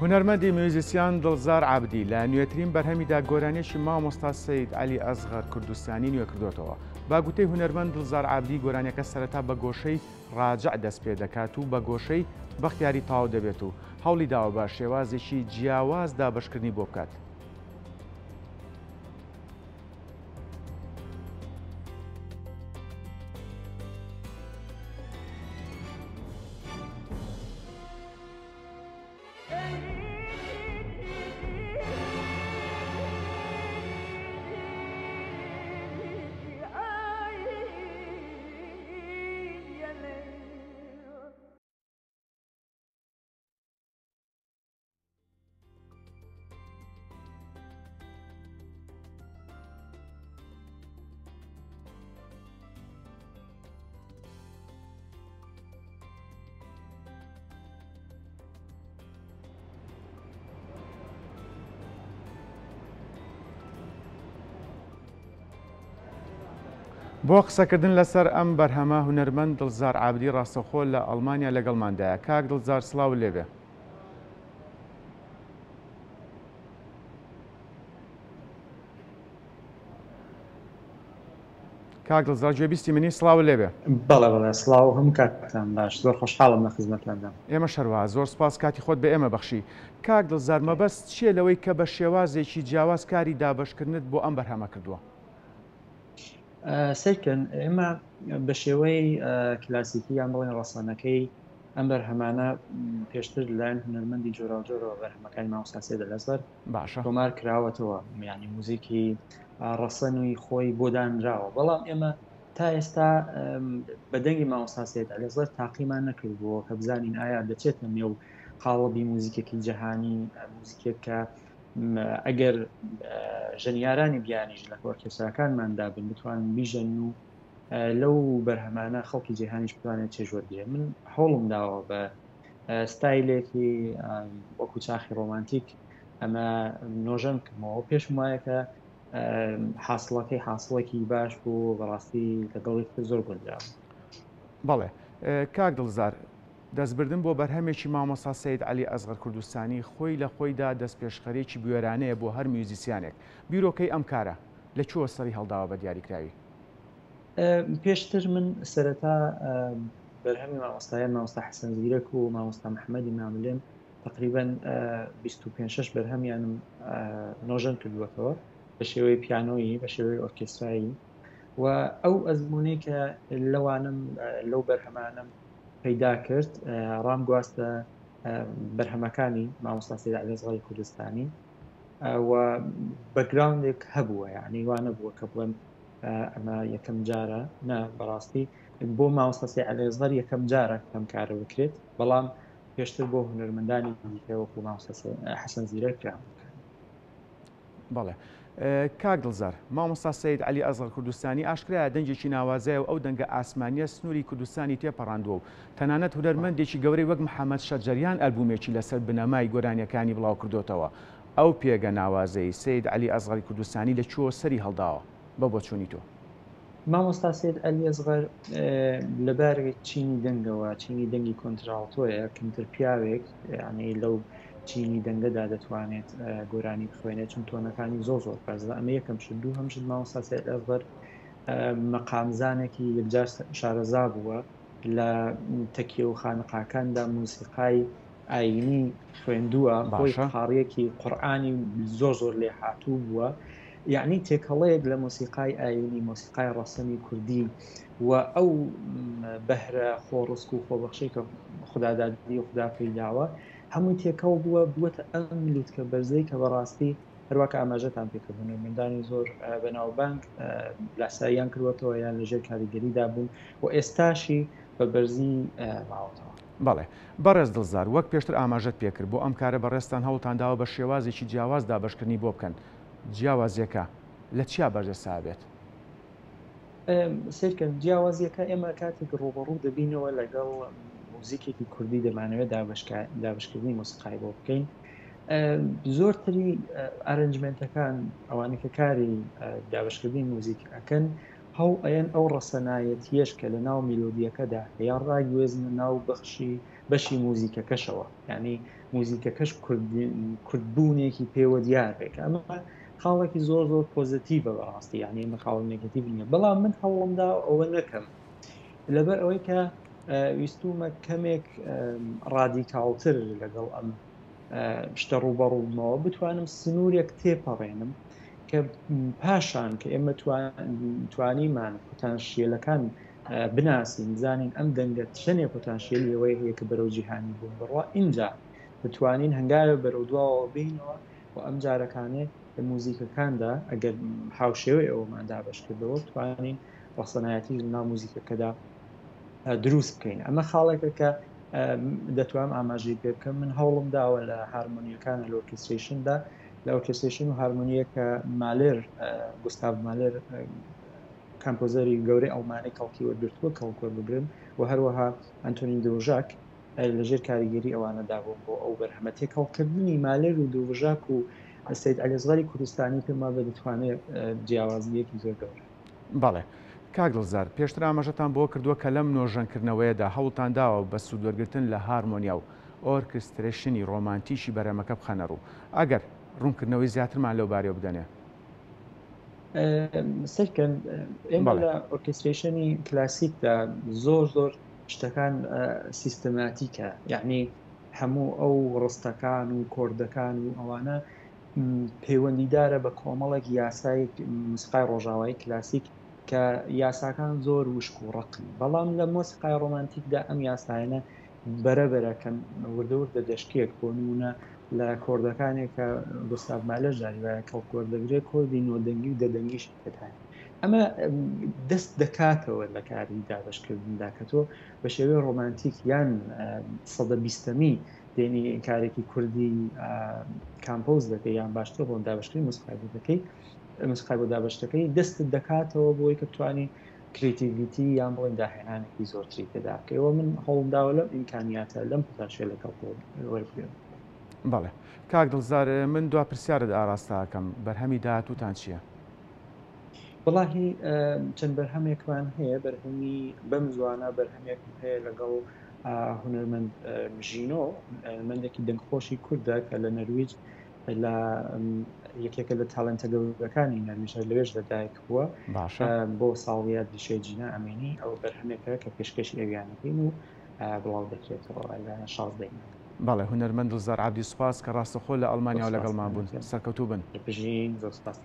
هونەرمەندی میوزیسیان دڵزار عابدی لە نوێترین بەرهەمیدا گۆرانێکی مامۆستا سەید عەلی ئەزغەر کوردستانی نوێ کردوێتەوە. با گوتەی هونەرمەند دڵزار عابدی گۆرانیەکە سەرەتا بە گۆشەی ڕاجع دەست پێ دەکات و بە گۆشەی بەختیاری تاو دەبێت و هەوڵی داوە بە شێوازێکی جیاواز دابەشکردنی بۆ بکات. بۆ قسەکردن لەسەر ئەم بەرهەمە هونەرمەند دڵزار عابدی ڕاستەوخۆ لە ئەڵمانیا لەگەڵماندایە. کاک دڵزار سڵاو لێبێ. کاک دڵزار گوێبیستی منی سڵاو لێبێ. بەڵێ بەڵێ سڵاو هەموو کاتتان باش، زۆر خۆشحاڵم لە خزمەتتاندا. ئێمە شەروا زۆر سپاس کاتی خۆت بە ئێمە بەخشی. کاک دڵزار مەبەست چییە لەوەی کە بە شێوازێکی جیاواز کاری دابەشکردنت بۆ ئەم بەرهەمە کردووە؟ سیرکن ئێمە بە شێوەی کلاسیکی یان بڵێن ڕەسەنەکەی ئەم بەرهەمانە پێشتر لەلایەن هونەرمەندی جۆراوجۆرەوە بەرهەمەکانی مامۆستا سێد لەزەر باشە تۆمار کراوەتەوە، یعنی موزیکی ڕەسەنووی خۆی بۆ دانراوە. بەڵام ئێمە تا ئێستا بە دەنگی مامۆستا سێد لەزەر تاقیمان نەکردبووە کە بزانین ئایا دەچێتە نێو قاڵبی موزیکێکی جەهانی، موزیکێک کە ئەگەر ژەنیارانی بیانیش لە ئۆرکێستراکانماندا بن بتوانن بیژەن و لەو بەرهەمانە خەڵکی جیهانیش بتوانێت چێژوەرگێ. من هەوڵم داوە بە ستایلێکی وەکو چاخی ڕۆمانتیک ئەمە نۆژەم کردمەوە. پێشم وایە کە حاصڵەکەی حاصڵێکی باش بوو، بەڕاستی لەگەڵی زۆر گوندراوە. بەڵێ کاک دڵزار، دەستبردن بۆ بەرهەمێکی مامۆستا سەید عەلی ئەزغەر کوردستانی خۆی لە خۆیدا دەست پێشخەرێکی بوێرانەیە بۆ هەر میوزیسیانێک. بیرۆکەی ئەم کارە لە چووە سەری هەڵداوە بە دیاریکراوی؟ پێشتر من سەرەتا بەرهەمی مامۆستایان مامۆستا حەسەن زیرەک و مامۆستا محەممەدی ماملێم تقریبا 25 بەرهەمیانم نۆژەن کردووەتەوە بە شێوەی پیانۆیی، بە شێوەی ئۆرکێسترایی، و ئەو ئەزمونەی کە لەوانم لەو بەرهەمانم پەیدا کرد ڕام گواستە بەرهەمەکانی مامۆستا سەید عەلی ئەزغەری کوردستانی و بەکگراوندێک هەبووە، یعنی وانە بووە کە بڵێم ئەمە یەکەم جارە، نە بەڕاستی بۆ مامۆستا سەید عەلی ئەزغەر یەکەم جارە ئەم کارە بکرێت، بەڵام پێشتر بۆ هونەرمەندانی دیکە وەکو مامۆستا حەسەن زیرەک کرا. بەڵێ کاک دڵزار، مامۆستا سەید عەلی ئەزغەر کوردستانی ئاشکرایە دەنگێکی ناوازایە و ئەو دەنگە ئاسمانیە سنووری کوردستانی تێپەڕاندووە و تەنانەت هونەرمەندێکی گەورەی وەک محەممەد شەجەریان ئەلبومێکی لەسەر بنەمای گۆرانیەکانی بڵاو کردوتەوە. ئەو پێگە ناوازەی سەید عەلی ئەزغەری کوردستانی لە چووە سەری هەڵداوە بە بۆچوونی تۆ؟ مامۆستا سەید عەلی ئەزغەر لەبارێک چینی دەنگەوە، چینی دەنگی کۆنتراڵتۆیە، کەمتر پیاوێک یعنی لەو چینی دەنگەدا دەتوانێت گۆرانی بخوێنێت، چون تۆنەکانی زۆر بەرزە. ئەمە یەکەم شت. دووهەم شت مامۆستا سەید ئەزغەر مەقامزانێکی یەکجار شارەزا بووە لە تەکیە و خانقاکاندا موسیقای ئاینی خوێندووە، خۆی قاڕیەکی قورئانی زۆر لێ هاتوو بووە، یعنی تێکەڵەیەک لە مۆسیقای ئاینی، مۆسیقای ڕەسەمی کوردی و ئەو بەهرە خۆڕسک و خۆبەخشەی کە خودادادی و خوددا پێداوە هەمووی تێکەڵ بووە بووەتە ئەم لووتکە بەرزەی کە بەڕاستی هەروەکە ئاماژەتان پێکردن و مندانی زۆر بەناوبانگ لاساییان کردوەتەوە یان لەژێر کاریگەریدا بوون و ئێستاشی بە بەرزی ماوەتەوە. بەڵێ بەڕێز دڵزار، وەک پێشتر ئاماژەت پێکرد بۆ ئەم کارە بەڕێستان هەوڵتان داوە بە شێوازێکی جیاواز دابەشکردنی بۆ بکەن. جیاوازیەکە لە چیا بەرجەسا بێت؟ سیرکە جیاوازیەکە ئێمە کاتێک ڕۆبەڕوو دەبینەوە لەگەڵ موزیکێکی کوردی دەمانەوێت دابشکردنی مۆسیقای بۆ بکەین، زۆرتری ئارنجمنتەکان ئەوانەی کە کاری دابشکردنی موزیک ئەکەن هەو ئەیەن ئەو ڕەسەنایەتیەش کە لە ناو میلۆدیەکەدا هەیە ڕاگوێزنە ناو بەشی موزیکەکەشەوە، یعنی موزیکەکەش کوردبوونێکی پێوە دیارێک. ئەمە خاڵێکی زۆر زۆر پۆزتیڤە بەڕاستی، یعنی ئەمە خاڵ نێگەتیڤ نییە، بەڵام من هەوڵمدا ئەوە نەکەم لەبەر ئەوەی کە ویستومە کەمێک ڕادیکاڵتر لەگەڵ ئەم شتە ڕوبەڕووبمەوە بتوانم سنوورێک تێپەڕێنم کە پاشان کە ئێمە توانیمان پۆتانشیێلەکان بناسیین، بزانین ئەم دەنگە چەندێک پۆتانشیێلی ئەوەی هەیە کە بەرەو جیهانی بوون بڕوا اینجا بتوانین هەنگاوە بەرەو دواوە بینەوە و ئەم جارەکانێ لە موزیکەکاندا ئەگەر هاوشێوەی ئەوەماندا بەشکردەوە توانین ڕەسەنایەتی ناو موزیکەکەدا دروست بکەین. ئەمە خاڵێکە کە دەتوانم ئاماژەی پێ بکەم. من هەوڵم داوە لە هارمۆنیەکانە لە ئۆرکستریشندا لە ئۆرکستریشن و هارمۆنیە کە مالێر گوستاڤ مالێر کامپۆزەری گەورەی ئەڵمانی کەڵکی وەرگرتووە کەڵکۆر بگرن و هەروەها ئەنتۆنی دۆژاک لەژێر کاریگەری ئەوانەدا بووم بۆ ئەو بەرهەمەتێک کەڵکردنی مالێر و دۆژاک و سەید عەلیەزغەری کوردستانی پێما بە دەتوانێت جیاوازیەکی زۆر گەورە. بەڵێ کاک دڵزار، پێشتر ئاماژەتان بۆ کردووە کە لەم نۆژەنکردنەوەیەدا هەوڵتان داوە بە سوودوەرگرتن لە هارمۆنیا و ئۆرکسترێشنی ڕۆمانتیشی بەرەمەکە بخەنە ڕوو. ئەگەر ڕوونکردنەوەی زیاترمان لەو بارەوە بدەنێ. سەرکەن ئێمە لە ئۆرکستریشنی کلاسیکدا زۆر زۆر شتەکان سیستەماتیکە، یعنی هەموو ئەو ڕستەکان و کۆردەکان و ئەوانە پەیوەندیدارە بە کۆمەڵێک یاسای موسیقای ڕۆژاوایی کلاسیک کە یاساکان زۆر وشک و ڕقن، بەڵام لە مۆسیقای ڕۆمانتیکدا ئەم یاسایانە بەرەبەرەکەن وردەوردە دەشکێک بۆ نمونە لە کۆردەکانێک کە گوستاڤ مالێر جاریوایە کەڵکۆر دەگرێت کۆردی نۆدەنگی و دەدەنگیش پێداین. ئەمە دەست دەکاتەوە لە کاری دابشکردندا کە تۆ بە شێوەیە ڕۆمانتیک یان سەدە بیستەمی دێنی کارێکی کوردی کامپۆز دەکەی یان باشتر بۆ دابشکردنی موسیقای بۆ دابشتەکەی دەستت دەکاتەوە بۆی کە بتوانانی کریتیڤیتی یان بڵێن داهێنانێکی زۆرتری پێدا بکەیەوە. من هەوڵداوە لەم ئیمکانیاتە لەم پۆتانشیێلە وەربگرم. بەڵێ کاک دڵزار، من دوا پرسیارت ئاراستاکەم، بەرهەمی داهاتووتان چییە؟ وڵاهی چەند بەرهەمێکمان هەیە، بەرهەمی بەم زوانە بەرهەمێکم هەیە لەگەڵ هونەرمەند ژینۆ، مندێکی دەنگخۆشی کووردە کە لە نەرویج لە یەکێکە لە تاڵنتە گەورەکانی نەرویژە لەوێش لەدایک بووە بۆ ساڵیات دیشێجینە ئەمینی. ئەو بەرهەمێکە کە پێشکەشی ئەویانەکەین و بڵاو دەکرێتەوە لە 16 بەڵێ هونەرمەند دڵزار عەبدی سوپاس کە ڕاستەخۆ لە ئەڵمانیا و لەگەڵمان بوون. سەرکەوتوو بن. پژین زۆر سپاس.